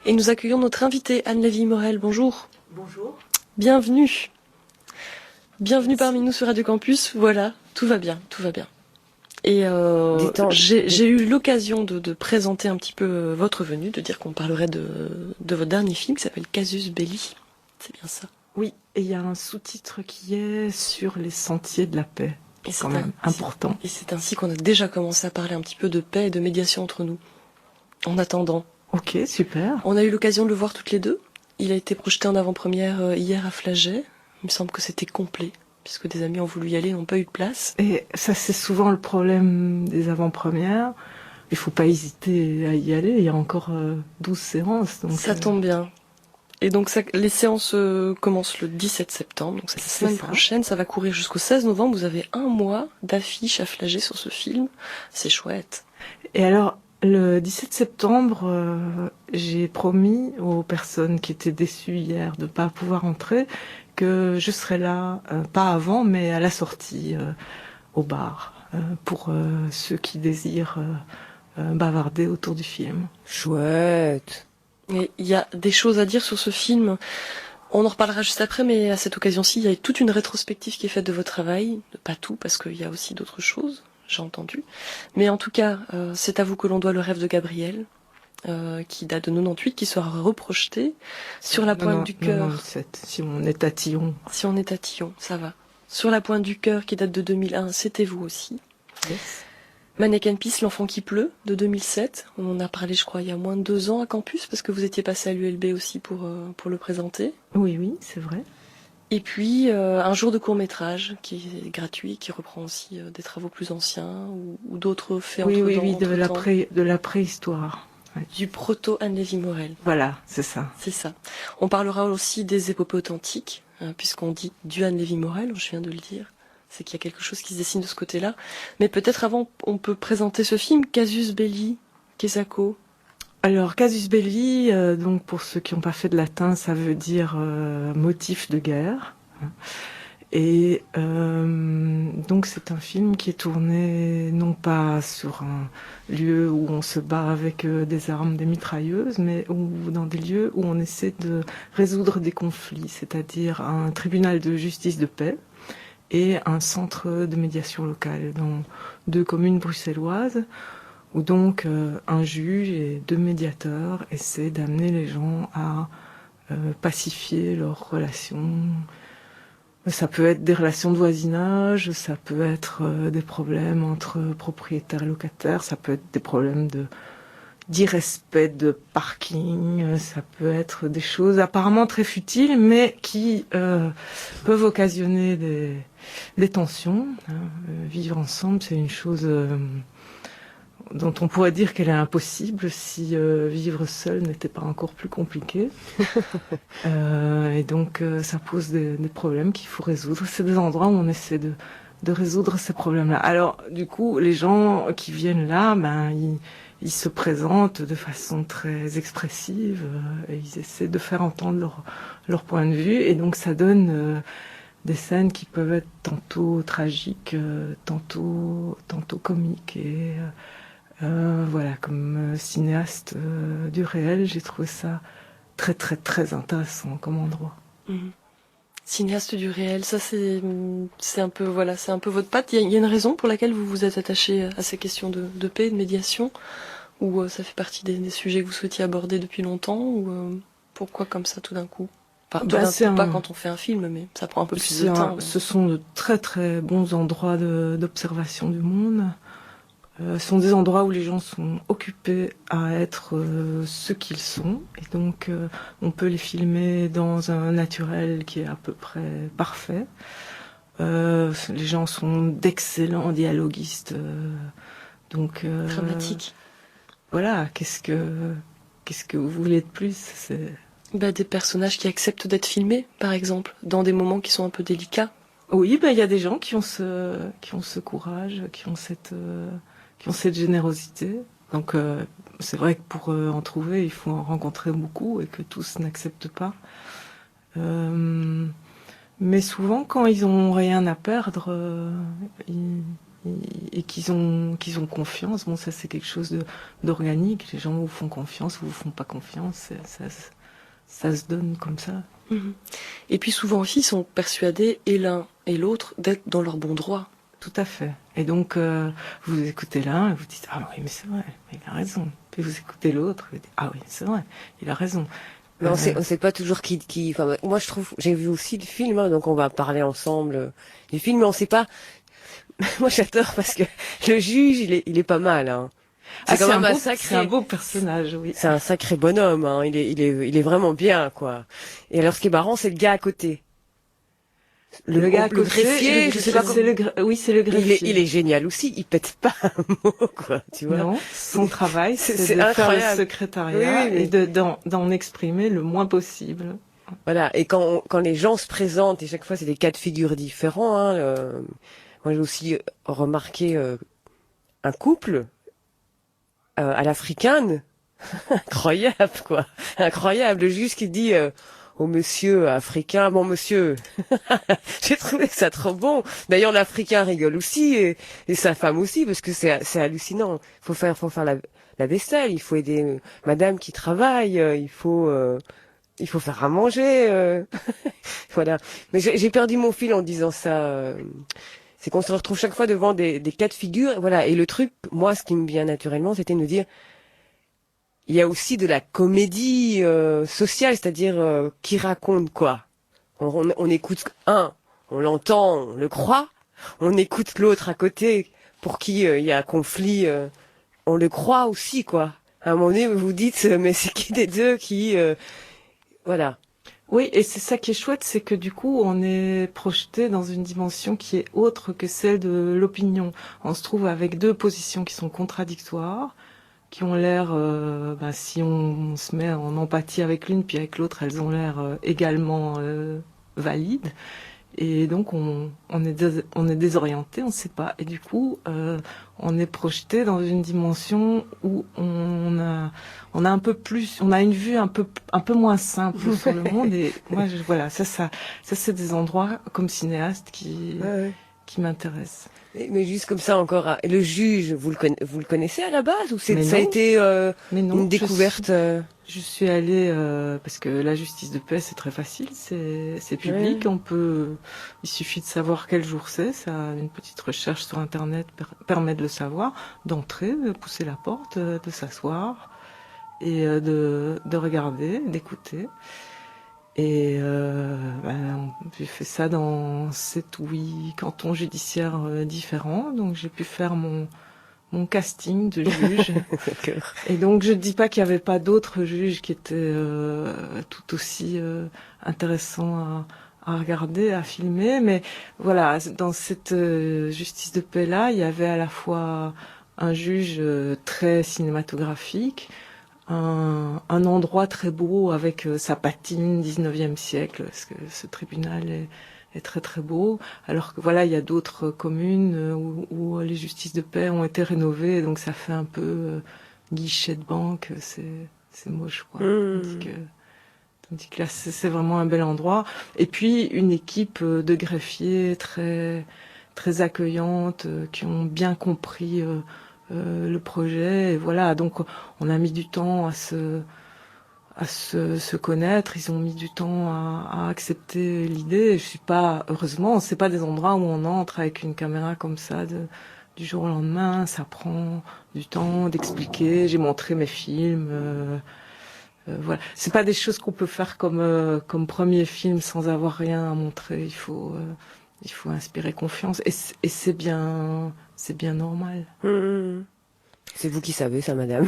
Et nous accueillons notre invitée Anne Lévy-Morel. Bonjour. Bonjour. Bienvenue. Bienvenue parmi nous sur Radio Campus. Voilà, tout va bien, tout va bien. Et j'ai eu l'occasion de présenter un petit peu votre venue, de dire qu'on parlerait de votre dernier film qui s'appelle Casus Belli. C'est bien ça. Oui, et il y a un sous-titre qui est sur les sentiers de la paix. Et c'est quand même important. Et c'est ainsi qu'on a déjà commencé à parler un petit peu de paix et de médiation entre nous. En attendant. Ok, super. On a eu l'occasion de le voir toutes les deux. Il a été projeté en avant-première hier à Flagey. Il me semble que c'était complet, puisque des amis ont voulu y aller et n'ont pas eu de place. Et ça, c'est souvent le problème des avant-premières. Il faut pas hésiter à y aller. Il y a encore 12 séances. Donc, ça tombe bien. Et donc les séances commencent le 17 septembre, donc c'est la semaine prochaine. Ça va courir jusqu'au 16 novembre. Vous avez un mois d'affiches à Flagey sur ce film. C'est chouette. Et alors, le 17 septembre, j'ai promis aux personnes qui étaient déçues hier de ne pas pouvoir entrer que je serai là, pas avant, mais à la sortie, au bar, pour ceux qui désirent bavarder autour du film. Chouette. Et il y a des choses à dire sur ce film. On en reparlera juste après, mais à cette occasion-ci, il y a toute une rétrospective qui est faite de votre travail. Pas tout, parce qu'il y a aussi d'autres choses, j'ai entendu. Mais en tout cas, c'est à vous que l'on doit Le rêve de Gabriel, qui date de 98, qui sera reprojeté sur la pointe du cœur. 97, si on est à Tillon. Si on est à Tillon, ça va. Sur la pointe du cœur, qui date de 2001, c'était vous aussi. Yes. Mannequin Peace, l'enfant qui pleut, de 2007. On en a parlé, je crois, il y a moins de 2 ans à Campus, parce que vous étiez passé à l'ULB aussi pour le présenter. Oui, c'est vrai. Et puis, un jour de court-métrage, qui est gratuit, qui reprend aussi des travaux plus anciens, ou d'autres faits Oui, de la préhistoire. Ouais. Du proto Anne Lévy-Morel. Voilà, c'est ça. C'est ça. On parlera aussi des épopées authentiques, puisqu'on dit du Anne Lévy-Morel, je viens de le dire. C'est qu'il y a quelque chose qui se dessine de ce côté-là. Mais peut-être avant, on peut présenter ce film, Casus Belli, Kesako. Alors, Casus Belli, donc pour ceux qui n'ont pas fait de latin, ça veut dire motif de guerre. Et donc c'est un film qui est tourné non pas sur un lieu où on se bat avec des armes, des mitrailleuses, mais dans des lieux où on essaie de résoudre des conflits, c'est-à-dire un tribunal de justice de paix et un centre de médiation locale dans 2 communes bruxelloises, où donc un juge et 2 médiateurs essaient d'amener les gens à pacifier leurs relations. Ça peut être des relations de voisinage, ça peut être des problèmes entre propriétaires et locataires, ça peut être des problèmes d'irrespect de parking, ça peut être des choses apparemment très futiles, mais qui peuvent occasionner des tensions. Vivre ensemble, c'est une chose dont on pourrait dire qu'elle est impossible si vivre seul n'était pas encore plus compliqué. Et donc ça pose des problèmes qu'il faut résoudre. C'est des endroits où on essaie de résoudre ces problèmes-là. Alors du coup, les gens qui viennent là, ils se présentent de façon très expressive et ils essaient de faire entendre leur point de vue. Et donc ça donne des scènes qui peuvent être tantôt tragiques, tantôt comiques. Et voilà, comme cinéaste du réel, j'ai trouvé ça très très très intéressant comme endroit. Mmh. Cinéaste du réel, ça c'est un peu c'est un peu votre patte. Il y a une raison pour laquelle vous vous êtes attaché à ces questions de paix et de médiation, ou ça fait partie des sujets que vous souhaitiez aborder depuis longtemps, ou pourquoi comme ça tout d'un coup? Enfin, tout d'un coup, pas quand on fait un film, mais ça prend un peu plus de temps. Ce sont de très très bons endroits d'observation du monde. Ce sont des endroits où les gens sont occupés à être ce qu'ils sont, et donc on peut les filmer dans un naturel qui est à peu près parfait. Les gens sont d'excellents dialoguistes, donc dramatique. Voilà, qu'est-ce que vous voulez de plus? Des personnages qui acceptent d'être filmés, par exemple, dans des moments qui sont un peu délicats. Oui, il y a des gens qui ont ce courage, qui ont cette générosité. Donc c'est vrai que pour en trouver, il faut en rencontrer beaucoup et que tous n'acceptent pas. Mais souvent, quand ils ont rien à perdre, et qu'ils ont confiance. Bon, ça c'est quelque chose d'organique. Les gens vous font confiance ou vous font pas confiance. Ça se donne comme ça. Mhm. Et puis souvent aussi, ils sont persuadés, et l'un et l'autre, d'être dans leur bon droit. Tout à fait. Et donc, vous écoutez l'un et vous dites, ah oui, mais c'est vrai, il a raison. Puis vous écoutez l'autre et vous dites, ah oui, c'est vrai, il a raison. Mais on sait pas toujours qui. Enfin, moi, je trouve, j'ai vu aussi le film, hein, donc on va parler ensemble du film, mais on sait pas. Moi, j'adore parce que le juge, il est pas mal. Hein. C'est quand même c'est un beau personnage, oui. C'est un sacré bonhomme. Hein. Il est vraiment bien, quoi. Et alors, ce qui est marrant, c'est le gars à côté. Le gars à côté, greffier, je sais pas comment. Oui, c'est le greffier. Il est génial aussi. Il pète pas un mot, quoi. Tu vois. Non, son travail, c'est de incroyable. faire le secrétariat et d'en exprimer le moins possible. Voilà. Et quand les gens se présentent, et chaque fois, c'est des cas de figure différents. Hein, moi, j'ai aussi remarqué un couple à l'africaine. Incroyable, quoi. Incroyable. Le juge qui dit au monsieur africain, bon monsieur, j'ai trouvé ça trop bon. D'ailleurs, l'Africain rigole aussi et sa femme aussi parce que c'est hallucinant. Faut faire la vaisselle, il faut aider madame qui travaille, il faut faire à manger. Voilà. Mais j'ai perdu mon fil en disant ça. C'est qu'on se retrouve chaque fois devant des cas de figure. Voilà. Et le truc, moi, ce qui me vient naturellement, c'était de me dire, il y a aussi de la comédie sociale, c'est-à-dire qui raconte quoi. On écoute un, on l'entend, on le croit. On écoute l'autre à côté pour qui il y a un conflit, on le croit aussi, quoi. À un moment donné, vous vous dites, mais c'est qui des deux qui... voilà. Oui, et c'est ça qui est chouette, c'est que du coup, on est projeté dans une dimension qui est autre que celle de l'opinion. On se trouve avec deux positions qui sont contradictoires, qui ont l'air, si on se met en empathie avec l'une puis avec l'autre, elles ont l'air également valides. Et donc on est désorienté, on ne sait pas. Et du coup, on est projeté dans une dimension où on a un peu plus, on a une vue un peu moins simple sur le monde. Et moi, voilà, ça c'est des endroits comme cinéaste qui m'intéressent. Mais juste comme ça encore, le juge, vous le connaissez à la base ou ça a été une découverte Je suis allée parce que la justice de paix c'est très facile, c'est public, il suffit de savoir quel jour c'est, ça une petite recherche sur internet permet de le savoir, d'entrer, de pousser la porte, de s'asseoir et de regarder, d'écouter. Et j'ai fait ça dans 7 ou 8 cantons judiciaires différents, donc j'ai pu faire mon casting de juge. Et donc je ne dis pas qu'il n'y avait pas d'autres juges qui étaient tout aussi intéressants à regarder, à filmer, mais voilà, dans cette justice de paix-là, il y avait à la fois un juge très cinématographique, un endroit très beau avec sa patine 19e siècle, parce que ce tribunal est très très beau, alors que voilà, il y a d'autres communes où les justices de paix ont été rénovées, donc ça fait un peu guichet de banque, c'est moche, quoi. Tandis que là, c'est vraiment un bel endroit. Et puis, une équipe de greffiers très, très accueillante, qui ont bien compris le projet. Et voilà, donc on a mis du temps à se connaître, ils ont mis du temps à accepter l'idée. Heureusement, c'est pas des endroits où on entre avec une caméra comme ça du jour au lendemain. Ça prend du temps d'expliquer. J'ai montré mes films. Voilà, c'est pas des choses qu'on peut faire comme premier film sans avoir rien à montrer. Il faut inspirer confiance et c'est bien normal. C'est vous qui savez ça, madame.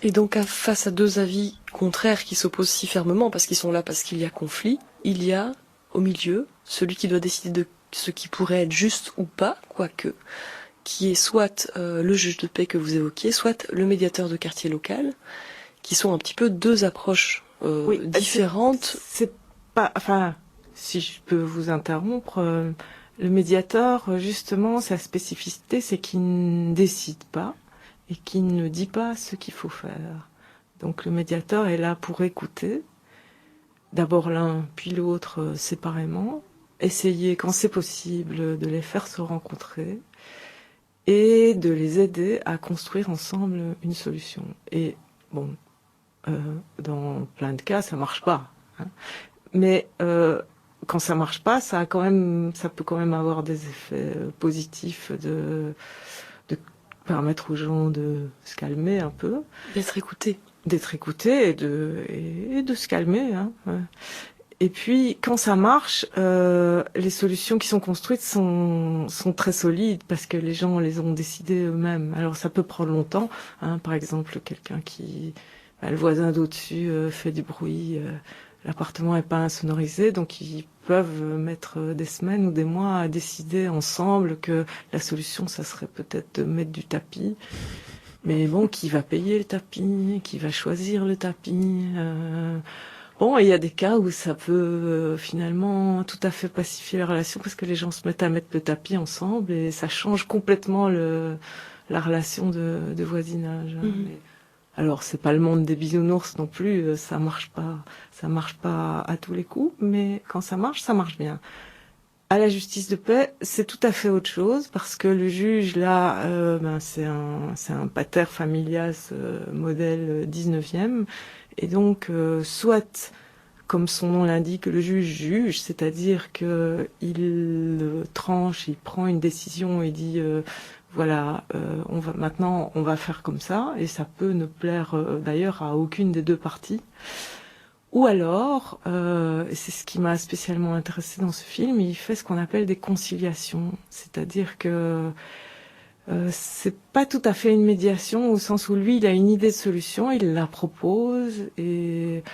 Et donc, face à deux avis contraires qui s'opposent si fermement, parce qu'ils sont là parce qu'il y a conflit, il y a, au milieu, celui qui doit décider de ce qui pourrait être juste ou pas, quoique, qui est soit le juge de paix que vous évoquiez, soit le médiateur de quartier local, qui sont un petit peu deux approches différentes. C'est pas, enfin, si je peux vous interrompre, le médiateur, justement, sa spécificité, c'est qu'il ne décide pas et qu'il ne dit pas ce qu'il faut faire. Donc le médiateur est là pour écouter, d'abord l'un puis l'autre séparément, essayer, quand c'est possible, de les faire se rencontrer et de les aider à construire ensemble une solution. Et bon, dans plein de cas, ça marche pas. Hein. Mais quand ça marche pas, ça peut quand même avoir des effets positifs de permettre aux gens de se calmer un peu, D'être écoutés. D'être écoutés et de se calmer. Hein. Ouais. Et puis, quand ça marche, les solutions qui sont construites sont très solides parce que les gens les ont décidées eux-mêmes. Alors, ça peut prendre longtemps. Hein. Par exemple, quelqu'un le voisin d'au-dessus fait du bruit, l'appartement n'est pas insonorisé, donc ils peuvent mettre des semaines ou des mois à décider ensemble que la solution, ça serait peut-être de mettre du tapis. Mais bon, qui va payer le tapis? Qui va choisir le tapis? Bon, il y a des cas où ça peut finalement tout à fait pacifier la relation parce que les gens se mettent à mettre le tapis ensemble et ça change complètement la relation de voisinage. Mhm. Alors, c'est pas le monde des bisounours non plus, ça marche pas à tous les coups, mais quand ça marche bien. À la justice de paix, c'est tout à fait autre chose parce que le juge là, c'est un pater familias modèle 19e et donc soit comme son nom l'indique, le juge juge, c'est-à-dire que il tranche, il prend une décision et dit voilà, on va faire comme ça et ça peut ne plaire d'ailleurs à aucune des deux parties. Ou alors, et c'est ce qui m'a spécialement intéressée dans ce film, il fait ce qu'on appelle des conciliations, c'est-à-dire que c'est pas tout à fait une médiation au sens où lui, il a une idée de solution, il la propose et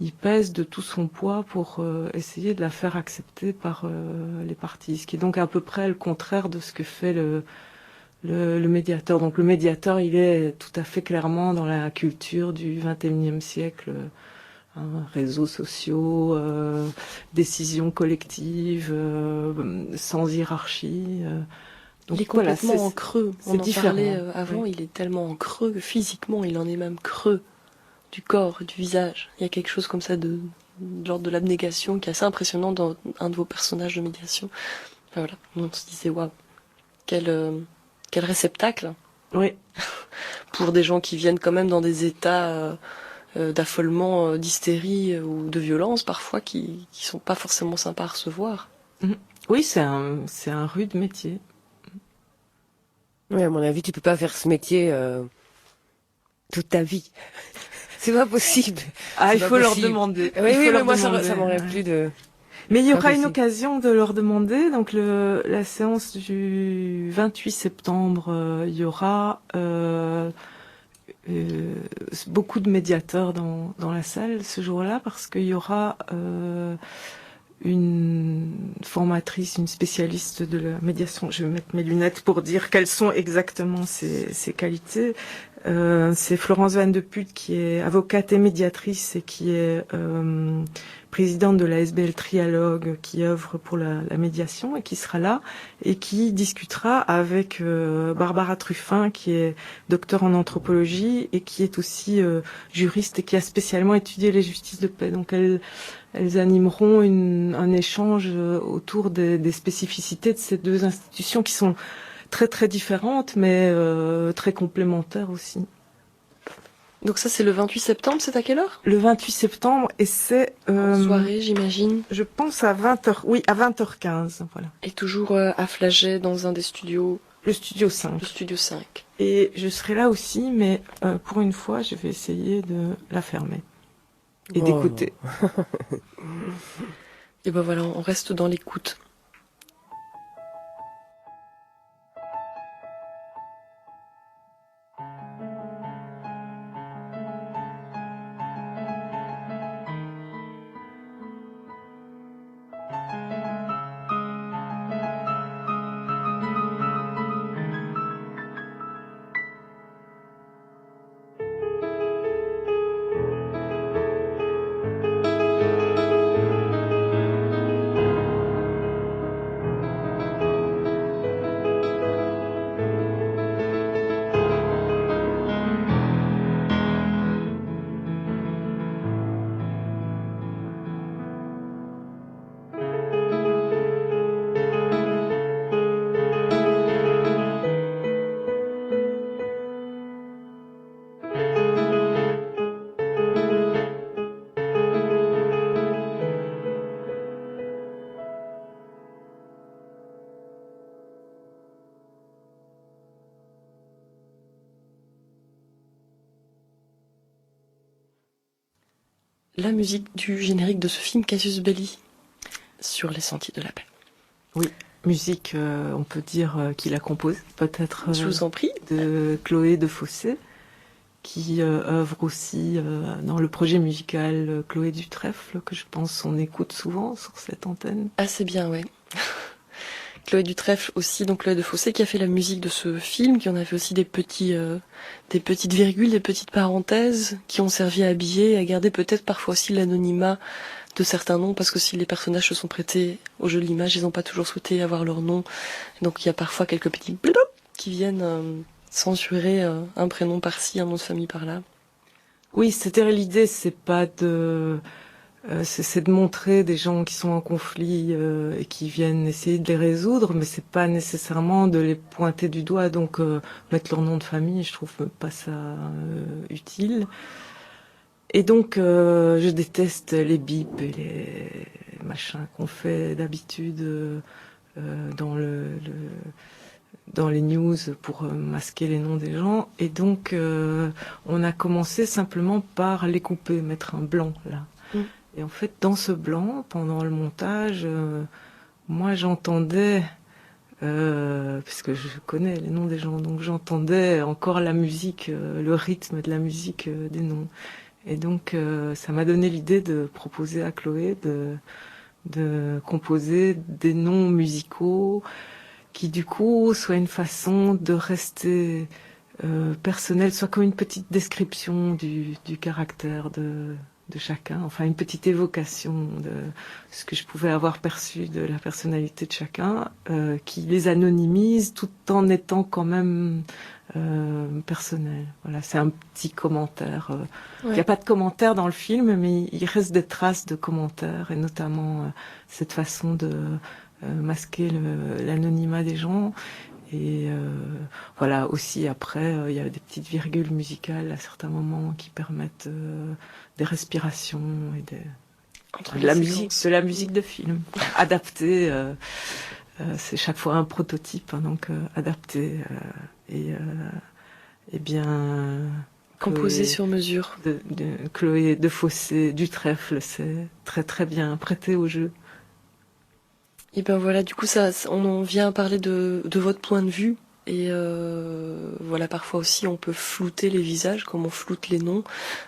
il pèse de tout son poids pour essayer de la faire accepter par les parties, ce qui est donc à peu près le contraire de ce que fait le médiateur. Donc le médiateur, il est tout à fait clairement dans la culture du XXIe siècle. Réseaux sociaux, décisions collectives, sans hiérarchie. Donc, il est complètement en creux. On en parlait avant, oui. Il est tellement en creux que physiquement, il en est même creux du corps, du visage. Il y a quelque chose comme ça de l'ordre de l'abnégation qui est assez impressionnant dans un de vos personnages de médiation. Enfin, voilà, on se disait, waouh, quel réceptacle. Oui. Pour des gens qui viennent quand même dans des états d'affolement, d'hystérie ou de violence parfois qui sont pas forcément sympas à recevoir. Oui, c'est un rude métier. Oui, à mon avis, tu peux pas faire ce métier toute ta vie. C'est pas possible. Ah, il faut leur demander. Oui, mais moi, ça m'aurait plu de... Mais il y aura une occasion de leur demander. Donc la séance du 28 septembre, il y aura beaucoup de médiateurs dans la salle ce jour-là parce qu'il y aura une formatrice, une spécialiste de la médiation. Je vais mettre mes lunettes pour dire quelles sont exactement ses qualités. C'est Florence Van de Putte qui est avocate et médiatrice et qui est présidente de la SBL Trialogue qui œuvre pour la médiation et qui sera là et qui discutera avec Barbara Truffin qui est docteur en anthropologie et qui est aussi juriste et qui a spécialement étudié les justices de paix. Donc elles animeront un échange autour des spécificités de ces deux institutions qui sont très très différentes mais très complémentaires aussi. Donc ça c'est le 28 septembre, c'est à quelle heure? Le 28 septembre et c'est... en soirée j'imagine. Je pense à 20h, oui à 20h15, voilà. Et toujours à Flagey dans un des studios. Le studio 5. Le studio 5. Et je serai là aussi mais pour une fois je vais essayer de la fermer. Et d'écouter. Et ben voilà, on reste dans l'écoute. la musique du générique de ce film Casus Belli, sur les sentiers de la paix. Oui, musique, on peut dire qu'il a composé, peut-être Je vous en prie. de Chloé de Fossé, qui œuvre aussi dans le projet musical Chloé du Trèfle, que je pense on écoute souvent sur cette antenne. Assez bien, ouais. Chloé du Trèfle aussi, donc Chloé de Fossé, qui a fait la musique de ce film, qui en a fait aussi des petites virgules, des petites parenthèses, qui ont servi à habiller, à garder peut-être parfois aussi l'anonymat de certains noms, parce que si les personnages se sont prêtés au jeu de l'image, ils n'ont pas toujours souhaité avoir leur nom. Donc il y a parfois quelques petits blop qui viennent censurer un prénom par-ci, un nom de famille par-là. Oui, c'était l'idée, c'est de montrer des gens qui sont en conflit et qui viennent essayer de les résoudre, mais c'est pas nécessairement de les pointer du doigt. Donc mettre leur nom de famille, je trouve pas ça utile. Et donc je déteste les bips et les machins qu'on fait d'habitude dans dans les news pour masquer les noms des gens. Et donc on a commencé simplement par les couper, mettre un blanc là. Et en fait, dans ce blanc, pendant le montage, moi j'entendais, puisque je connais les noms des gens, donc j'entendais encore la musique, le rythme de la musique des noms. Et donc ça m'a donné l'idée de proposer à Chloé de composer des noms musicaux qui du coup soient une façon de rester personnel, soit comme une petite description du caractère de chacun, enfin une petite évocation de ce que je pouvais avoir perçu de la personnalité de chacun, qui les anonymise tout en étant quand même personnel. Voilà, c'est un petit commentaire. Il n'y a pas de commentaire dans le film, mais il reste des traces de commentaires, et notamment cette façon de masquer l'anonymat des gens. Et voilà, aussi après, il y a des petites virgules musicales à certains moments qui permettent des respirations et de la musique de film adaptée. C'est chaque fois un prototype, hein, donc adapté et bien composé sur mesure. Chloé de Fossé du Trèfle, c'est très très bien prêté au jeu. Et ben voilà, du coup, on en vient à parler de votre point de vue. Et voilà, parfois aussi, on peut flouter les visages, comme on floute les noms.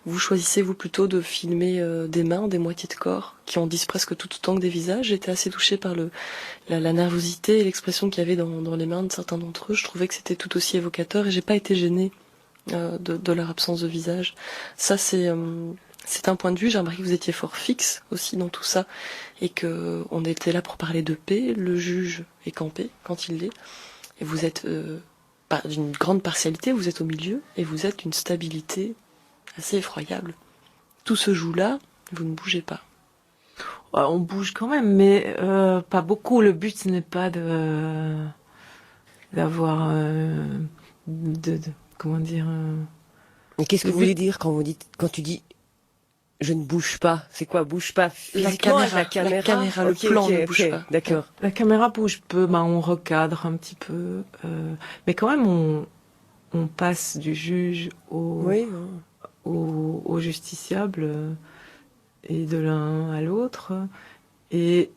Vous choisissez, vous, plutôt de filmer des mains, des moitiés de corps, qui en disent presque tout autant que des visages. J'étais assez touchée par la nervosité et l'expression qu'il y avait dans les mains de certains d'entre eux. Je trouvais que c'était tout aussi évocateur, et j'ai pas été gênée de leur absence de visage. Ça, c'est un point de vue. J'ai remarqué que vous étiez fort fixe aussi dans tout ça, et que on était là pour parler de paix. Le juge est campé quand il l'est, et vous êtes d'une grande partialité. Vous êtes au milieu, et vous êtes d'une stabilité assez effroyable. Tout se joue là, vous ne bougez pas. On bouge quand même, mais pas beaucoup. Le but, ce n'est pas d'avoir comment dire. Mais qu'est-ce que vous voulez dire quand tu dis je ne bouge pas? C'est quoi, bouge pas physiquement? La caméra, le plan ne bouge pas. D'accord. La caméra bouge peu, on recadre un petit peu, mais quand même on passe du juge au justiciable et de l'un à l'autre. Et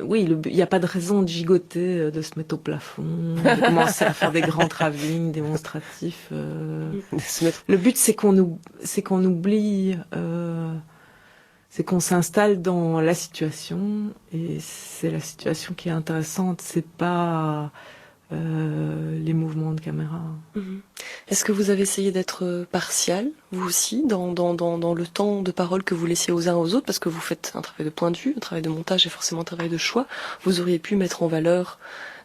oui, il n'y a pas de raison de gigoter, de se mettre au plafond, de commencer à faire des grands travelling démonstratifs. Le but, c'est qu'on oublie, c'est qu'on s'installe dans la situation, et c'est la situation qui est intéressante. C'est pas les mouvements de caméra. Est-ce que vous avez essayé d'être partial, vous aussi, dans le temps de parole que vous laissiez aux uns aux autres, parce que vous faites un travail de point de vue, un travail de montage et forcément un travail de choix. Vous auriez pu mettre en valeur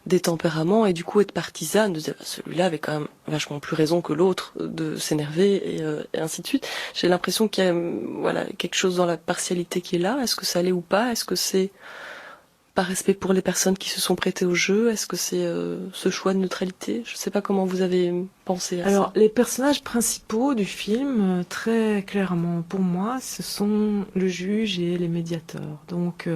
des tempéraments et du coup être partisane, de dire celui-là avait quand même vachement plus raison que l'autre de s'énerver et ainsi de suite. J'ai l'impression qu'il y a quelque chose dans la partialité qui est là. Est-ce que ça l'est ou pas? Est-ce que c'est par respect pour les personnes qui se sont prêtées au jeu? Est-ce que c'est ce choix de neutralité? Je ne sais pas comment vous avez pensé à ça. Alors, les personnages principaux du film, très clairement pour moi, ce sont le juge et les médiateurs. Donc,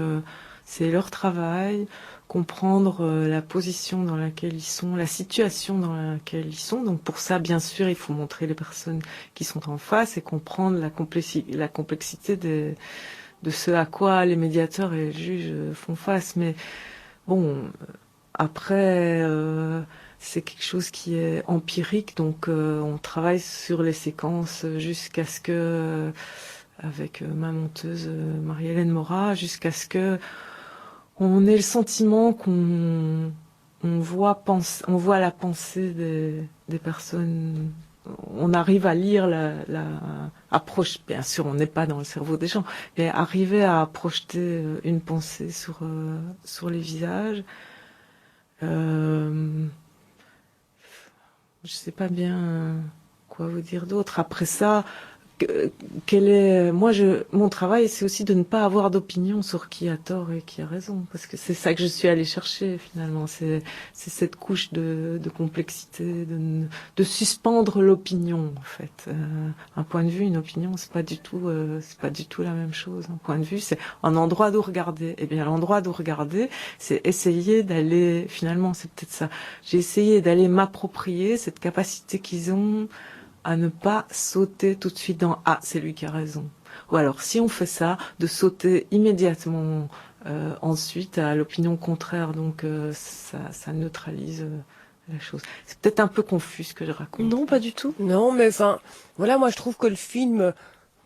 c'est leur travail, comprendre la position dans laquelle ils sont, la situation dans laquelle ils sont. Donc pour ça, bien sûr, il faut montrer les personnes qui sont en face et comprendre la complexité de ce à quoi les médiateurs et les juges font face. Mais bon, après, c'est quelque chose qui est empirique, donc on travaille sur les séquences jusqu'à ce que, avec ma monteuse Marie-Hélène Morat, jusqu'à ce que on ait le sentiment qu'on on voit la pensée des personnes. On arrive à lire la approche. Bien sûr, on n'est pas dans le cerveau des gens, mais arriver à projeter une pensée sur les visages. Je sais pas bien quoi vous dire d'autre. Après ça, mon travail, c'est aussi de ne pas avoir d'opinion sur qui a tort et qui a raison, parce que c'est ça que je suis allée chercher finalement. C'est cette couche de complexité, de suspendre l'opinion en fait. Un point de vue, une opinion, c'est pas du tout la même chose. Un point de vue, c'est un endroit d'où regarder. Et bien l'endroit d'où regarder, c'est essayer d'aller. Finalement, c'est peut-être ça. J'ai essayé d'aller m'approprier cette capacité qu'ils ont à ne pas sauter tout de suite dans « Ah, c'est lui qui a raison ». Ou alors, si on fait ça, de sauter immédiatement ensuite à l'opinion contraire. Donc, ça neutralise la chose. C'est peut-être un peu confus ce que je raconte. Non, pas du tout. Non, mais enfin, voilà, moi je trouve que le film,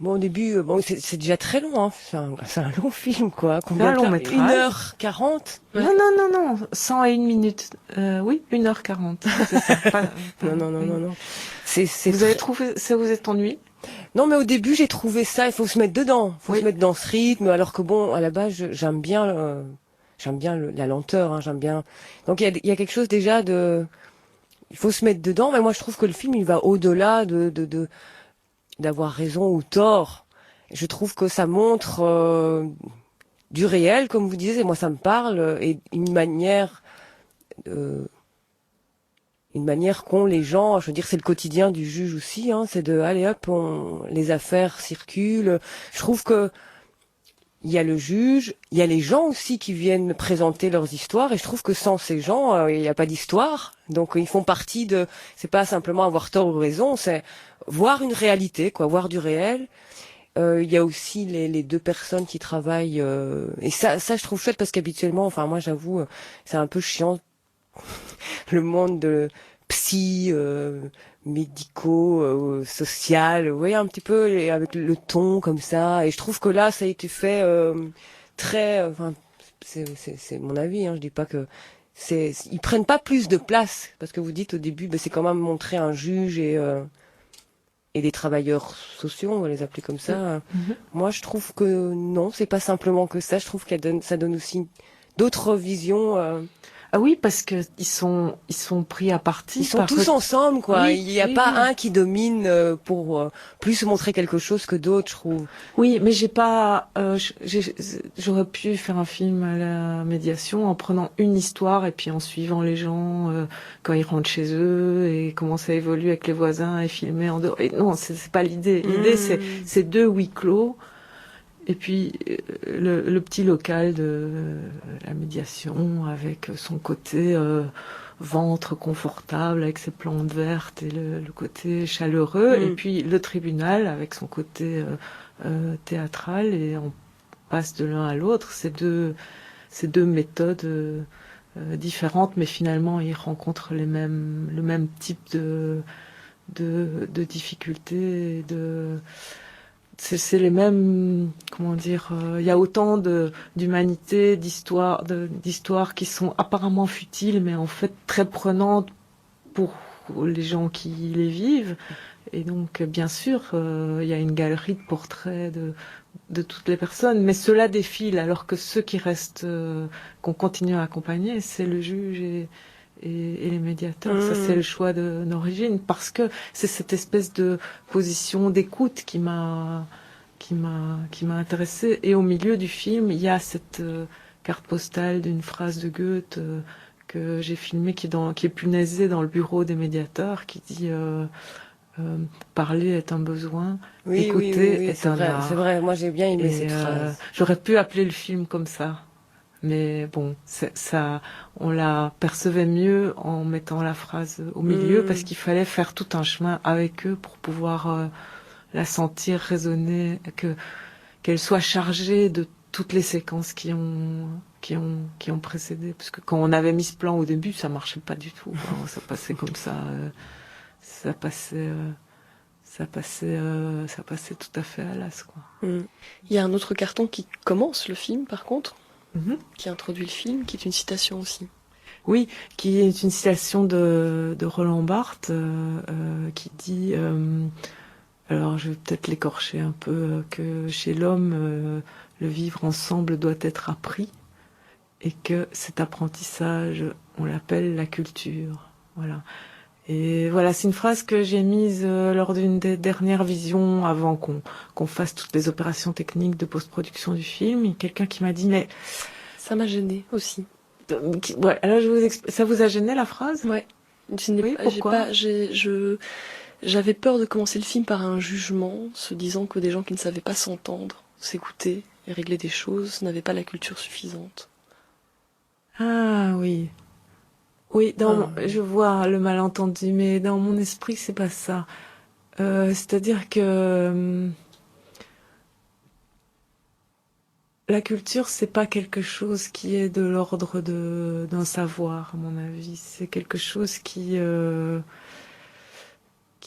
bon au début, bon c'est déjà très long, hein. C'est un long film, quoi. Combien de temps ? 1h40 ? Non, 101 minutes. Oui, 1h40. C'est ça. Non. Vous avez trouvé, ça vous est ennuyé ? Non, mais au début, j'ai trouvé ça, il faut se mettre dedans. Il faut se mettre dans ce rythme, alors que bon, à la base, j'aime bien la lenteur, hein, j'aime bien. Donc il y a quelque chose déjà de, il faut se mettre dedans, mais moi je trouve que le film, il va au-delà d'avoir raison ou tort. Je trouve que ça montre du réel, comme vous disiez, et moi ça me parle, et une manière qu'ont les gens, je veux dire, c'est le quotidien du juge aussi, hein, c'est de, allez hop, les affaires circulent. Je trouve que il y a le juge, il y a les gens aussi qui viennent présenter leurs histoires, et je trouve que sans ces gens, il n'y a pas d'histoire. Donc ils font partie de, c'est pas simplement avoir tort ou raison, c'est voir une réalité, quoi, voir du réel. Il y a aussi les deux personnes qui travaillent, et ça je trouve chouette parce qu'habituellement, enfin moi j'avoue, c'est un peu chiant le monde de psy, médico, social, vous voyez un petit peu avec le ton comme ça. Et je trouve que là, ça a été fait très. Enfin, c'est mon avis. Hein, je dis pas que ils prennent pas plus de place parce que vous dites au début, c'est quand même montrer un juge et des travailleurs sociaux, on va les appeler comme ça. Moi, je trouve que non, c'est pas simplement que ça. Je trouve ça donne aussi d'autres visions. Ah oui, parce que ils sont pris à partie. Ils sont tous ensemble, quoi. Oui, il n'y a pas un qui domine pour plus montrer quelque chose que d'autres, je trouve. Oui, mais j'aurais pu faire un film à la médiation en prenant une histoire et puis en suivant les gens quand ils rentrent chez eux et comment ça évolue avec les voisins et filmer en dehors. Et non, c'est pas l'idée. L'idée, c'est deux huis clos. Et puis le petit local de la médiation avec son côté ventre confortable avec ses plantes vertes et le côté chaleureux, et puis le tribunal avec son côté théâtral, et on passe de l'un à l'autre. Ces deux méthodes différentes, mais finalement ils rencontrent le même type de difficultés et c'est les mêmes, comment dire, il y a autant d'humanité, d'histoires qui sont apparemment futiles, mais en fait très prenantes pour les gens qui les vivent. Et donc, bien sûr, il y a une galerie de portraits de toutes les personnes, mais cela défile, alors que ceux qui restent, qu'on continue à accompagner, c'est le juge et les médiateurs. Ça, c'est le choix d'origine, parce que c'est cette espèce de position d'écoute qui m'a intéressée. Et au milieu du film, il y a cette carte postale d'une phrase de Goethe que j'ai filmée, qui est punaisée dans le bureau des médiateurs, qui dit parler est un besoin, écouter est un art. C'est vrai, moi j'ai bien aimé cette phrase. J'aurais pu appeler le film comme ça. Mais bon, ça, on la percevait mieux en mettant la phrase au milieu parce qu'il fallait faire tout un chemin avec eux pour pouvoir la sentir résonner, qu'elle soit chargée de toutes les séquences qui ont précédé. Parce que quand on avait mis ce plan au début, ça marchait pas du tout. Alors, ça passait comme ça. Ça passait tout à fait à l'as, quoi. Il y a un autre carton qui commence le film, par contre, qui introduit le film, qui est une citation aussi. Oui, qui est une citation de Roland Barthes, qui dit, alors je vais peut-être l'écorcher un peu, que chez l'homme, le vivre ensemble doit être appris, et que cet apprentissage, on l'appelle la culture. Voilà. Et voilà, c'est une phrase que j'ai mise lors d'une des dernières visions avant qu'on fasse toutes les opérations techniques de post-production du film. Il y a quelqu'un qui m'a dit, mais... Ça m'a gênée aussi. Ouais, alors je vous explique. Ça vous a gêné la phrase? Ouais. Pourquoi? J'avais peur de commencer le film par un jugement, se disant que des gens qui ne savaient pas s'entendre, s'écouter et régler des choses n'avaient pas la culture suffisante. Ah oui. Oui, je vois le malentendu, mais dans mon esprit, c'est pas ça. C'est-à-dire que la culture, c'est pas quelque chose qui est de l'ordre d'un savoir, à mon avis. C'est quelque chose qui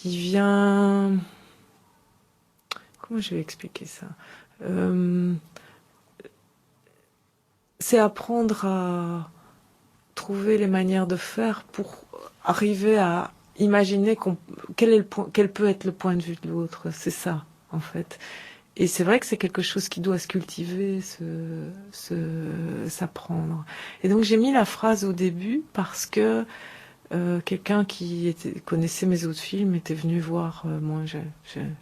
vient... Comment je vais expliquer ça? C'est apprendre à trouver les manières de faire pour arriver à imaginer quel peut être le point de vue de l'autre. C'est ça, en fait. Et c'est vrai que c'est quelque chose qui doit se cultiver, s'apprendre. Et donc j'ai mis la phrase au début parce que quelqu'un qui connaissait mes autres films était venu voir. Moi,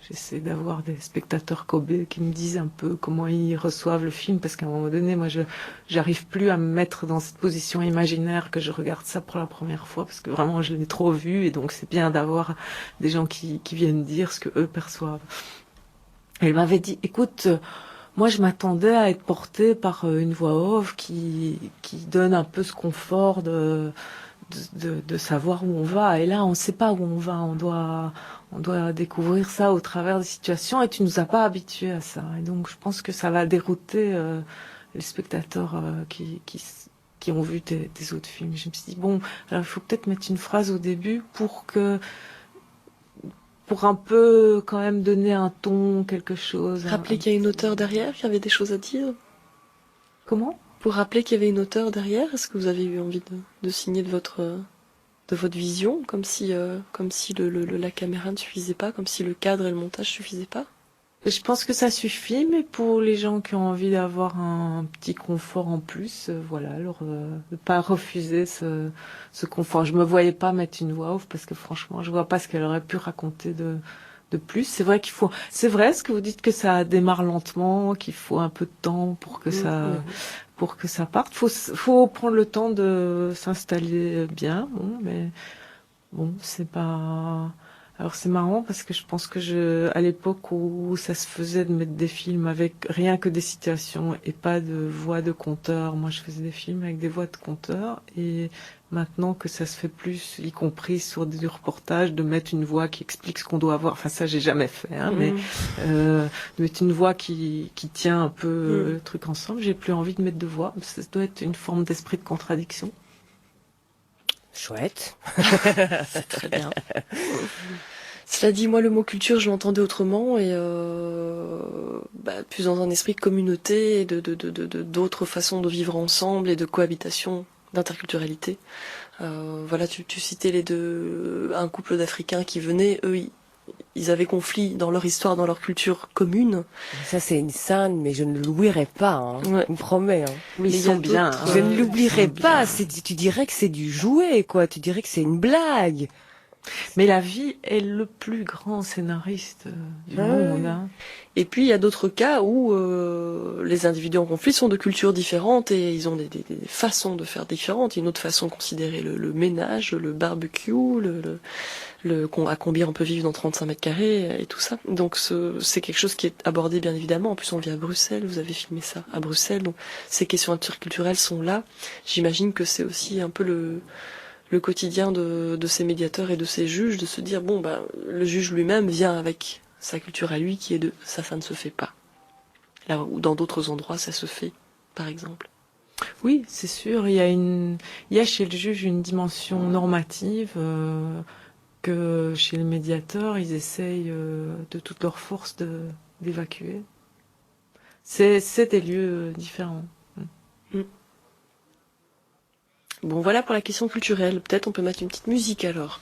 j'essaie d'avoir des spectateurs Kobe qui me disent un peu comment ils reçoivent le film, parce qu'à un moment donné, moi, j'arrive plus à me mettre dans cette position imaginaire que je regarde ça pour la première fois, parce que vraiment, je l'ai trop vu, et donc c'est bien d'avoir des gens qui viennent dire ce que eux perçoivent. Elle m'avait dit, écoute, moi je m'attendais à être portée par une voix off qui donne un peu ce confort de savoir où on va. Et là, on ne sait pas où on va. On doit découvrir ça au travers des situations, et tu nous as pas habitués à ça. Et donc, je pense que ça va dérouter les spectateurs qui ont vu tes autres films. Je me suis dit, bon, alors il faut peut-être mettre une phrase au début pour un peu quand même donner un ton, quelque chose. Rappeler qu'il y a une auteure derrière, qu'il y avait des choses à dire. Comment? Pour rappeler qu'il y avait une auteure derrière, est-ce que vous avez eu envie de signer de votre vision, comme si la caméra ne suffisait pas, comme si le cadre et le montage suffisaient pas? Je pense que ça suffit, mais pour les gens qui ont envie d'avoir un petit confort en plus, voilà, alors ne pas refuser ce confort. Je me voyais pas mettre une voix off parce que franchement, je vois pas ce qu'elle aurait pu raconter de plus. C'est vrai c'est vrai ce que vous dites, que ça démarre lentement, qu'il faut un peu de temps pour que ça parte. Faut prendre le temps de s'installer bien, mais c'est pas... Alors c'est marrant parce que je pense que à l'époque où ça se faisait de mettre des films avec rien que des citations et pas de voix de conteur, moi je faisais des films avec des voix de conteur, et maintenant que ça se fait plus, y compris sur des reportages, de mettre une voix qui explique ce qu'on doit avoir. Enfin ça j'ai jamais fait, mais de mettre une voix qui tient un peu le truc ensemble. J'ai plus envie de mettre de voix. Ça doit être une forme d'esprit de contradiction. Chouette. C'est très bien. Cela dit, moi, le mot culture, je l'entendais autrement, et plus dans un esprit de communauté, et d'autres façons de vivre ensemble, et de cohabitation, d'interculturalité. Voilà, tu citais un couple d'Africains qui venaient, eux, ils avaient conflit dans leur histoire, dans leur culture commune. Ça, c'est une scène, mais je ne l'oublierai pas, Ouais. Je vous promets. Mais ils sont bien. Je ne l'oublierai pas. Tu dirais que c'est du jouet, quoi. Tu dirais que c'est une blague. Mais la vie est le plus grand scénariste du Ah monde. oui. Hein. Et puis il y a d'autres cas où les individus en conflit sont de cultures différentes et ils ont des façons de faire différentes. Une autre façon de considérer le ménage, le barbecue, à combien on peut vivre dans 35 mètres carrés et tout ça. Donc c'est quelque chose qui est abordé bien évidemment. En plus on vit à Bruxelles, vous avez filmé ça à Bruxelles, donc ces questions interculturelles sont là. J'imagine que c'est aussi un peu le quotidien de ces médiateurs et de ces juges, de se dire bon ben le juge lui-même vient avec sa culture à lui qui est de ça ne se fait pas. Là où dans d'autres endroits ça se fait, par exemple. Oui, c'est sûr. Il y a chez le juge une dimension normative que chez le médiateur, ils essayent de toute leur force d'évacuer. C'est des lieux différents. Bon voilà pour la question culturelle. Peut-être on peut mettre une petite musique alors.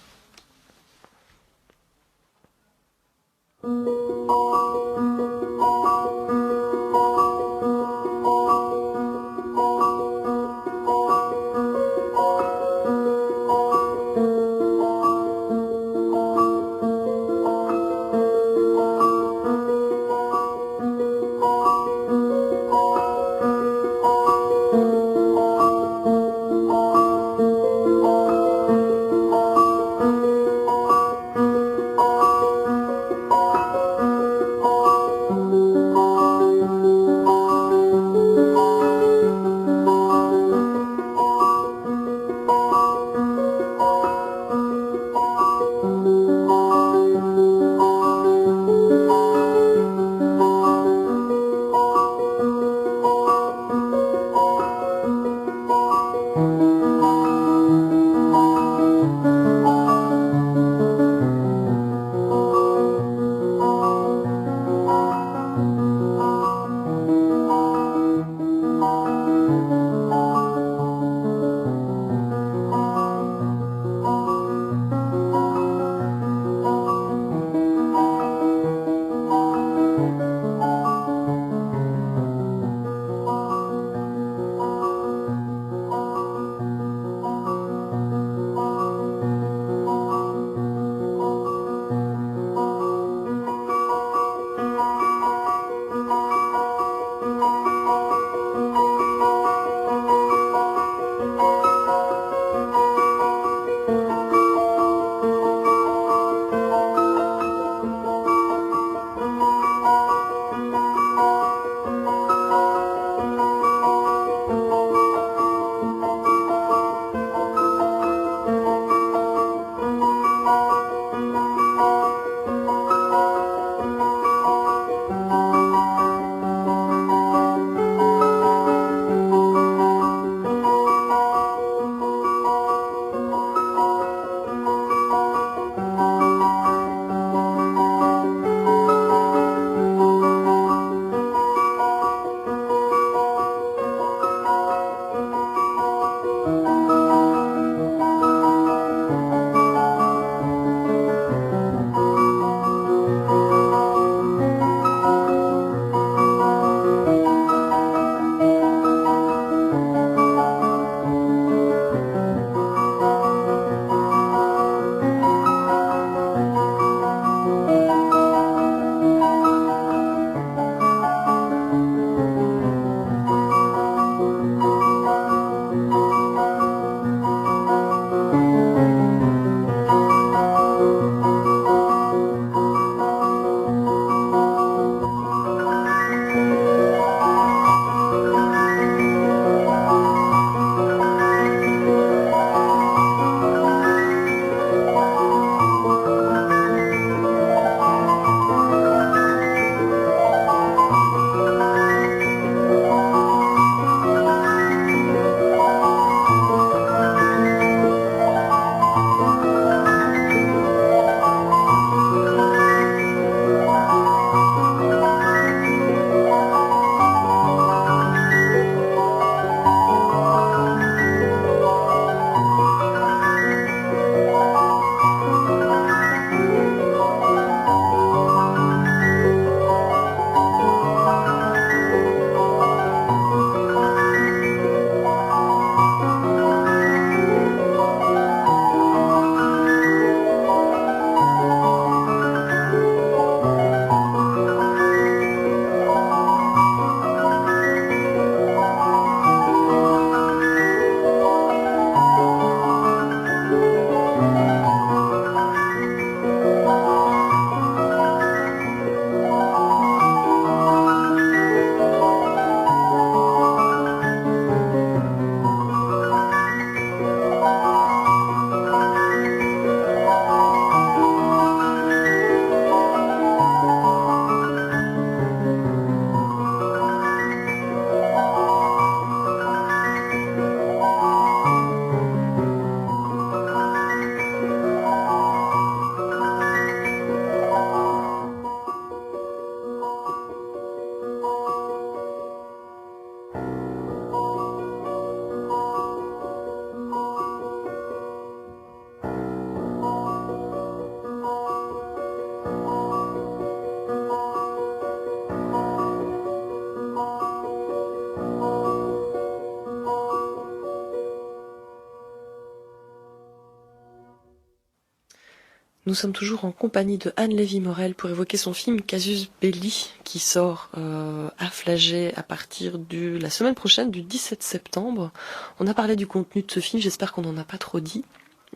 Nous sommes toujours en compagnie de Anne Lévy-Morel pour évoquer son film Casus Belli qui sort à Flagey à partir de la semaine prochaine, du 17 septembre. On a parlé du contenu de ce film, j'espère qu'on n'en a pas trop dit.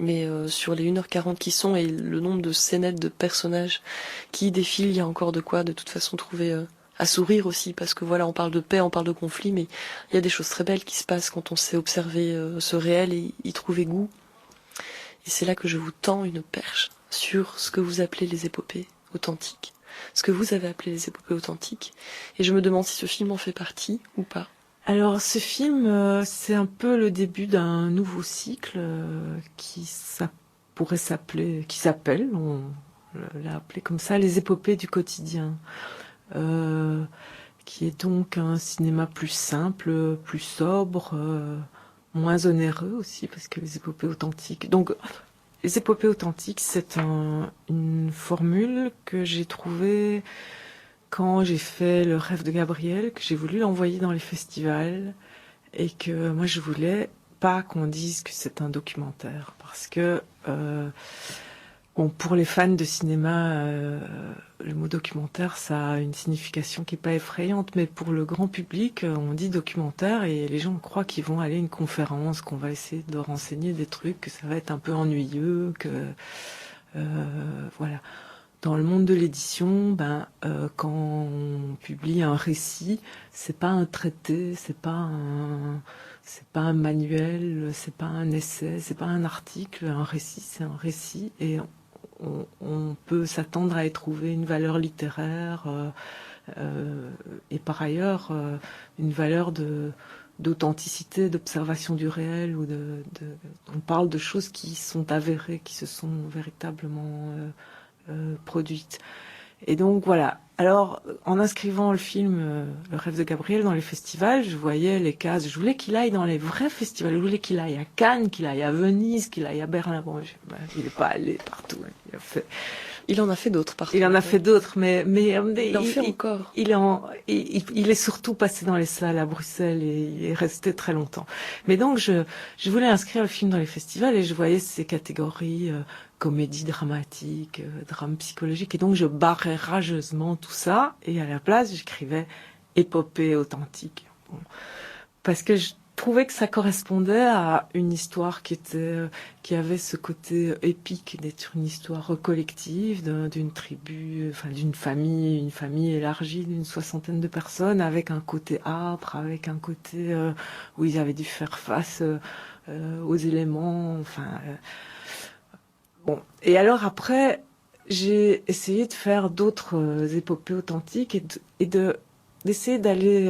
Mais sur les 1h40 qui sont et le nombre de scénettes de personnages qui défilent, il y a encore de quoi de toute façon trouver à sourire aussi, parce que voilà, on parle de paix, on parle de conflit, mais il y a des choses très belles qui se passent quand on sait observer ce réel et y trouver goût. Et c'est là que je vous tends une perche sur ce que vous appelez les épopées authentiques, ce que vous avez appelé les épopées authentiques, et je me demande si ce film en fait partie ou pas. Alors ce film, c'est un peu le début d'un nouveau cycle qui s'appelle, on l'a appelé comme ça, les épopées du quotidien, qui est donc un cinéma plus simple, plus sobre, moins onéreux aussi, parce que les épopées authentiques. Donc les épopées authentiques, c'est une formule que j'ai trouvée quand j'ai fait Le Rêve de Gabriel, que j'ai voulu l'envoyer dans les festivals, et que moi je voulais pas qu'on dise que c'est un documentaire, parce que bon, pour les fans de cinéma, le mot documentaire, ça a une signification qui est pas effrayante, mais pour le grand public, on dit documentaire et les gens croient qu'ils vont aller à une conférence, qu'on va essayer de renseigner des trucs, que ça va être un peu ennuyeux, que voilà. Dans le monde de l'édition, quand on publie un récit, c'est pas un traité, c'est pas un manuel, c'est pas un essai, c'est pas un article. Un récit, c'est un récit, et on peut s'attendre à y trouver une valeur littéraire et par ailleurs une valeur d'authenticité, d'observation du réel, ou on parle de choses qui sont avérées, qui se sont véritablement produite. Et donc voilà. Alors, en inscrivant le film Le Rêve de Gabriel dans les festivals, je voyais les cases. Je voulais qu'il aille dans les vrais festivals. Je voulais qu'il aille à Cannes, qu'il aille à Venise, qu'il aille à Berlin. Bon, il n'est pas allé partout. Il en a fait d'autres partout. Il en a fait d'autres, mais il en fait encore. Il est surtout passé dans les salles à Bruxelles et il est resté très longtemps. Mais donc, je voulais inscrire le film dans les festivals et je voyais ces catégories comédie dramatique, drame psychologique, et donc je barrais rageusement tout ça, et à la place j'écrivais épopée authentique. Bon. Parce que je trouvais que ça correspondait à une histoire qui avait ce côté épique d'être une histoire collective d'une tribu, enfin d'une famille, une famille élargie d'une 60aine de personnes, avec un côté âpre, avec un côté où ils avaient dû faire face aux éléments, enfin. Bon, et alors après, j'ai essayé de faire d'autres épopées authentiques et d'essayer d'aller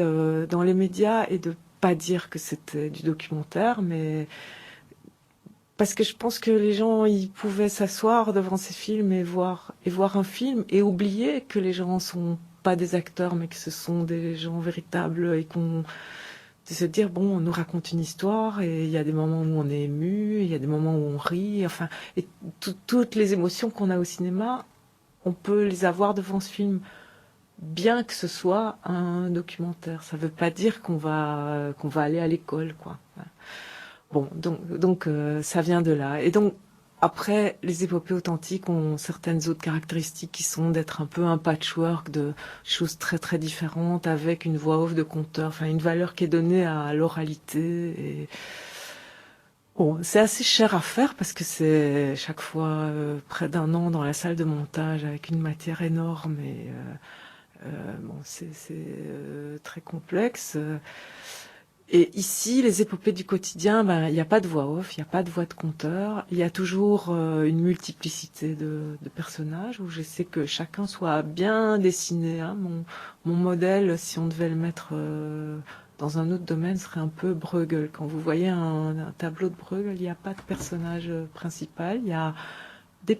dans les médias et de pas dire que c'était du documentaire, mais parce que je pense que les gens, ils pouvaient s'asseoir devant ces films et voir un film et oublier que les gens sont pas des acteurs, mais que ce sont des gens véritables, et de se dire, bon, on nous raconte une histoire et il y a des moments où on est ému, il y a des moments où on rit, enfin, et toutes les émotions qu'on a au cinéma, on peut les avoir devant ce film, bien que ce soit un documentaire. Ça veut pas dire qu'on va aller à l'école, quoi. Bon, donc ça vient de là. Et donc, après, les épopées authentiques ont certaines autres caractéristiques qui sont d'être un peu un patchwork de choses très très différentes, avec une voix off de conteur, enfin une valeur qui est donnée à l'oralité. Et bon, c'est assez cher à faire parce que c'est chaque fois près d'un an dans la salle de montage avec une matière énorme, et bon, c'est très complexe. Et ici, les épopées du quotidien, il n'y a pas de voix off, il n'y a pas de voix de conteur, il y a toujours une multiplicité de personnages, où j'essaie que chacun soit bien dessiné. Hein. Mon modèle, si on devait le mettre dans un autre domaine, serait un peu Bruegel. Quand vous voyez un tableau de Bruegel, il n'y a pas de personnage principal, il y a des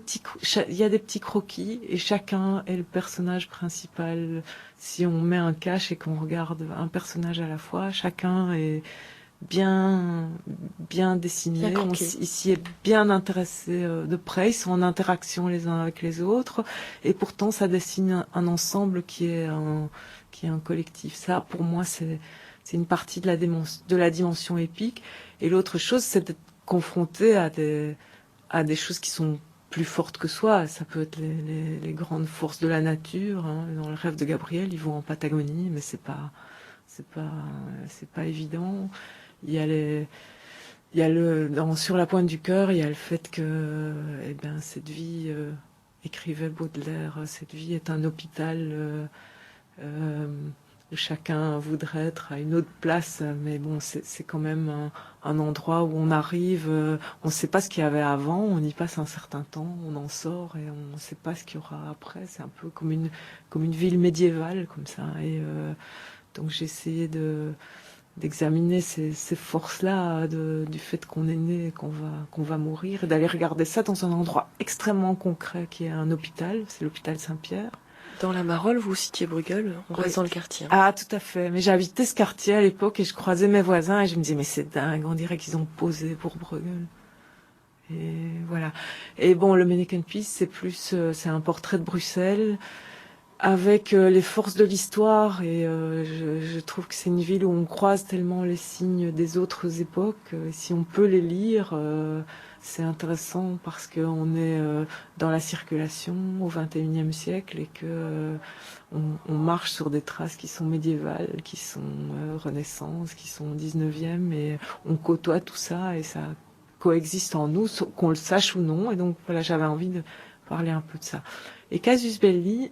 petits croquis, et chacun est le personnage principal. Si on met un cache et qu'on regarde un personnage à la fois, chacun est bien dessiné. On s'y est bien intéressé de près. Ils sont en interaction les uns avec les autres, et pourtant ça dessine un ensemble qui est un collectif. Ça, pour moi, c'est une partie de la dimension épique. Et l'autre chose, c'est d'être confronté à des choses qui sont plus fortes que soi. Ça peut être les grandes forces de la nature. Hein. Dans le rêve de Gabriel, ils vont en Patagonie, mais c'est pas évident. Il y a sur la pointe du cœur, il y a le fait que, cette vie, écrivait Baudelaire, cette vie est un hôpital où chacun voudrait être à une autre place, mais bon, c'est quand même un endroit où on arrive, on ne sait pas ce qu'il y avait avant, on y passe un certain temps, on en sort et on ne sait pas ce qu'il y aura après. C'est un peu comme une ville médiévale comme ça. Et donc j'ai essayé d'examiner ces forces-là du fait qu'on est né et qu'on va mourir, et d'aller regarder ça dans un endroit extrêmement concret qui est un hôpital, c'est l'hôpital Saint-Pierre. Dans la Marolles, vous citiez Bruegel, on reste dans le quartier. Ah, tout à fait. Mais j'habitais ce quartier à l'époque et je croisais mes voisins et je me disais, mais c'est dingue, on dirait qu'ils ont posé pour Bruegel. Et voilà. Et bon, le Mannequin Peace, c'est un portrait de Bruxelles avec les forces de l'histoire et je trouve que c'est une ville où on croise tellement les signes des autres époques. Et si on peut les lire, c'est intéressant parce qu'on est dans la circulation au XXIe siècle et que on marche sur des traces qui sont médiévales, qui sont Renaissance, qui sont XIXe, et on côtoie tout ça et ça coexiste en nous, qu'on le sache ou non. Et donc voilà, j'avais envie de parler un peu de ça. Et Casus Belli,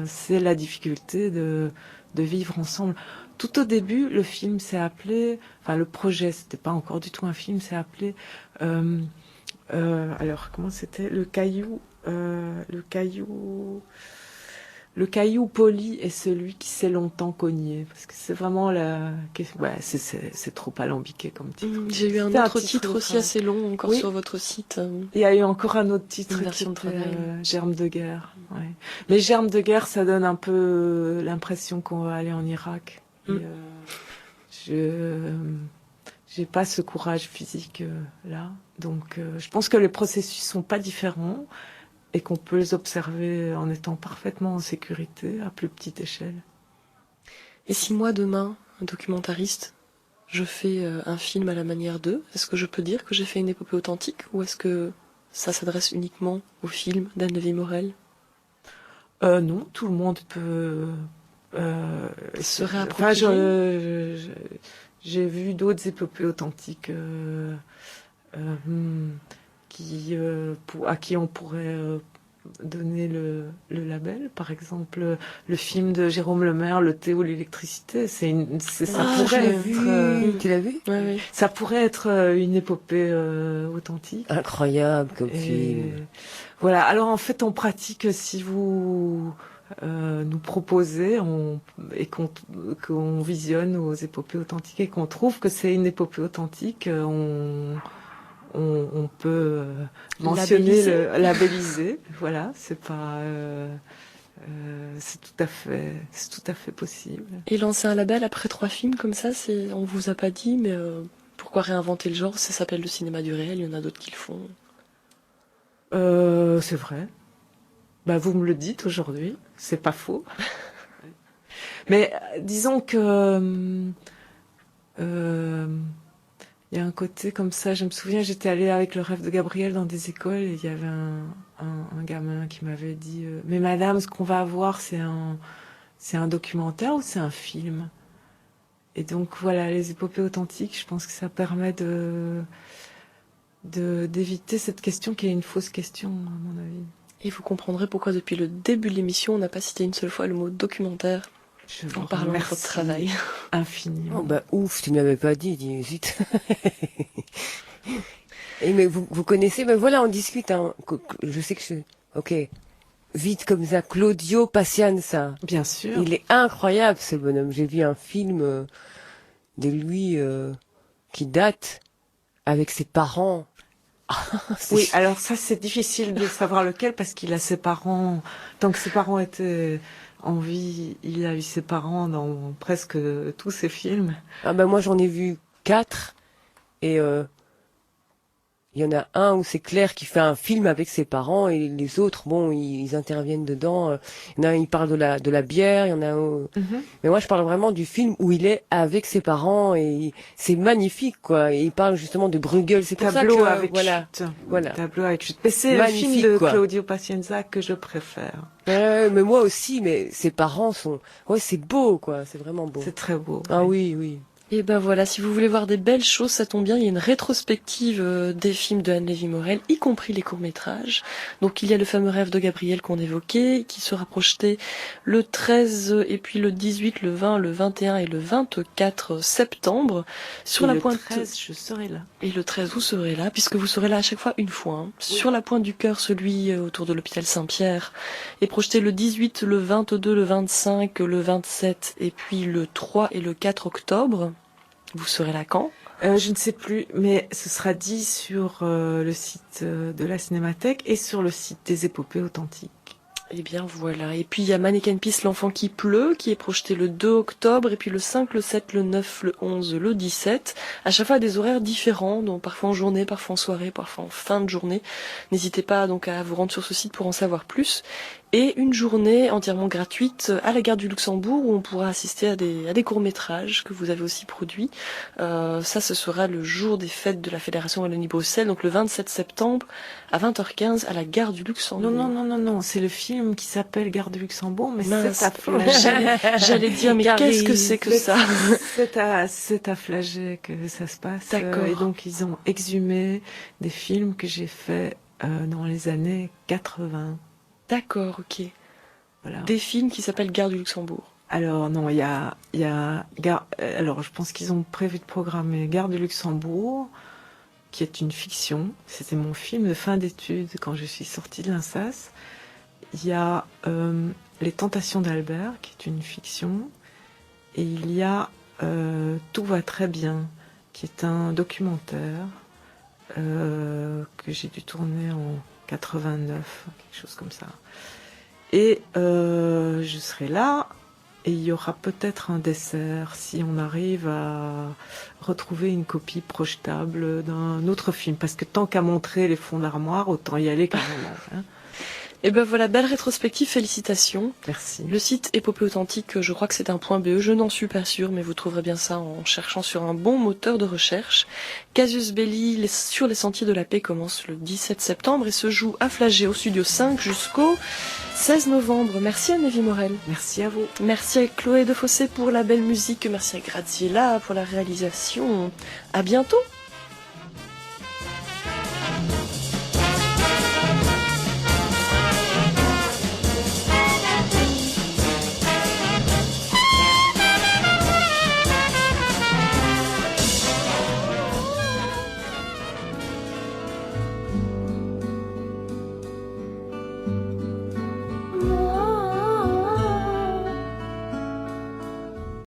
c'est la difficulté de vivre ensemble. Tout au début, le film s'est appelé, le projet, c'était pas encore du tout un film, s'est appelé, alors comment c'était, le caillou poli est celui qui s'est longtemps cogné, parce que c'est vraiment c'est trop alambiqué comme titre. J'ai eu un autre titre aussi assez long encore sur votre site. Il y a eu encore un autre titre, version de travail. Germe de guerre. Ouais. Mais Germe de guerre, ça donne un peu l'impression qu'on va aller en Irak. Et, j'ai pas ce courage physique là, donc je pense que les processus sont pas différents. Et qu'on peut les observer en étant parfaitement en sécurité, à plus petite échelle. Et si moi, demain, un documentariste, je fais un film à la manière d'eux, est-ce que je peux dire que j'ai fait une épopée authentique, ou est-ce que ça s'adresse uniquement au film d'Anne de Villemorel ? Non, tout le monde peut se réapproprier. J'ai vu d'autres épopées authentiques à qui on pourrait donner le label. Par exemple, le film de Jérôme Lemaire, Le thé ou l'électricité, ça pourrait être... Tu l'as vu ? Oui. Ça pourrait être une épopée authentique. Incroyable comme film. Voilà, alors en fait, on pratique, si vous nous proposez et qu'on visionne nos épopées authentiques et qu'on trouve que c'est une épopée authentique, on peut mentionner labelliser. Voilà, c'est pas, c'est tout à fait possible. Et lancer un label après 3 films comme ça, on vous a pas dit, mais pourquoi réinventer le genre ? Ça s'appelle le cinéma du réel. Il y en a d'autres qui le font. C'est vrai. Vous me le dites aujourd'hui, c'est pas faux. Mais disons que il y a un côté comme ça. Je me souviens, j'étais allée avec le rêve de Gabriel dans des écoles et il y avait un gamin qui m'avait dit mais madame, ce qu'on va avoir, c'est un documentaire ou c'est un film ? Et donc voilà, les épopées authentiques, je pense que ça permet d'éviter cette question qui est une fausse question, à mon avis. Et vous comprendrez pourquoi depuis le début de l'émission, on n'a pas cité une seule fois le mot documentaire. En parlant de votre travail. Infiniment. Ouf, tu ne m'avais pas dit, zut. Mais vous connaissez, voilà, on discute, hein. Je sais que ok. Vite comme ça, Claudio Pacianza. Bien sûr. Il est incroyable, ce bonhomme. J'ai vu un film de lui qui date avec ses parents. Oui, alors ça, c'est difficile de savoir lequel parce qu'il a ses parents, tant que ses parents étaient en vie, il a eu ses parents dans presque tous ses films. Moi j'en ai vu 4 et Il y en a un où c'est Claire qui fait un film avec ses parents et les autres, bon, ils interviennent dedans. Il y en a un, il parle de la bière, il y en a un... Mais moi, je parle vraiment du film où il est avec ses parents et c'est magnifique, quoi. Et il parle justement de Bruegel. C'est pour Tableau ça que, avec voilà. chute. Voilà. Tableau avec chute. Mais c'est le film de Claudio Pacienza que je préfère. Mais moi aussi, mais ses parents sont... Ouais, c'est beau, quoi. C'est vraiment beau. C'est très beau. Ah oui, oui. Et ben voilà, si vous voulez voir des belles choses, ça tombe bien, il y a une rétrospective des films de Anne Lévy-Morel, y compris les courts-métrages. Donc il y a le fameux Rêve de Gabriel qu'on évoquait, qui sera projeté le 13 et puis le 18, le 20, le 21 et le 24 septembre sur la pointe. Le 13, je serai là. Et le 13, vous serez là, puisque vous serez là à chaque fois une fois. Hein. Oui. Sur la pointe du cœur, celui autour de l'hôpital Saint-Pierre, est projeté le 18, le 22, le 25, le 27 et puis le 3 et le 4 octobre. Vous serez là quand ? Je ne sais plus, mais ce sera dit sur le site de la Cinémathèque et sur le site des Épopées Authentiques. Eh bien voilà, et puis il y a Mannequin Peace, l'enfant qui pleut, qui est projeté le 2 octobre, et puis le 5, le 7, le 9, le 11, le 17, à chaque fois à des horaires différents, donc parfois en journée, parfois en soirée, parfois en fin de journée. N'hésitez pas donc à vous rendre sur ce site pour en savoir plus. Et une journée entièrement gratuite à la gare du Luxembourg où on pourra assister à des courts-métrages que vous avez aussi produits. Ça, ce sera le jour des fêtes de la Fédération Wallonie-Bruxelles, donc le 27 septembre à 20h15 à la gare du Luxembourg. Non, c'est le film qui s'appelle Gare du Luxembourg, mais mince, c'est à Flagey. J'allais dire, mais qu'est-ce que c'est que ça ? C'est à Flagey que ça se passe. D'accord. Et donc, ils ont exhumé des films que j'ai faits dans les années 80. D'accord, ok. Voilà. Des films qui s'appellent Gare du Luxembourg. Alors non, il y a alors je pense qu'ils ont prévu de programmer Gare du Luxembourg, qui est une fiction. C'était mon film de fin d'études quand je suis sortie de l'INSAS. Il y a Les Tentations d'Albert, qui est une fiction, et il y a Tout va très bien, qui est un documentaire que j'ai dû tourner en 89, quelque chose comme ça. Et je serai là, et il y aura peut-être un dessert si on arrive à retrouver une copie projetable d'un autre film. Parce que tant qu'à montrer les fonds d'armoire, autant y aller carrément. Hein. Et ben voilà, belle rétrospective, félicitations. Merci. Le site Épopée Authentique, je crois que c'est un .be, je n'en suis pas sûre, mais vous trouverez bien ça en cherchant sur un bon moteur de recherche. Casus Belli, sur les Sentiers de la Paix, commence le 17 septembre et se joue à Flagey au Studio 5 jusqu'au 16 novembre. Merci Anne Lévy-Morel. Merci à vous. Merci à Chloé Defossé pour la belle musique, merci à Graziella pour la réalisation. À bientôt.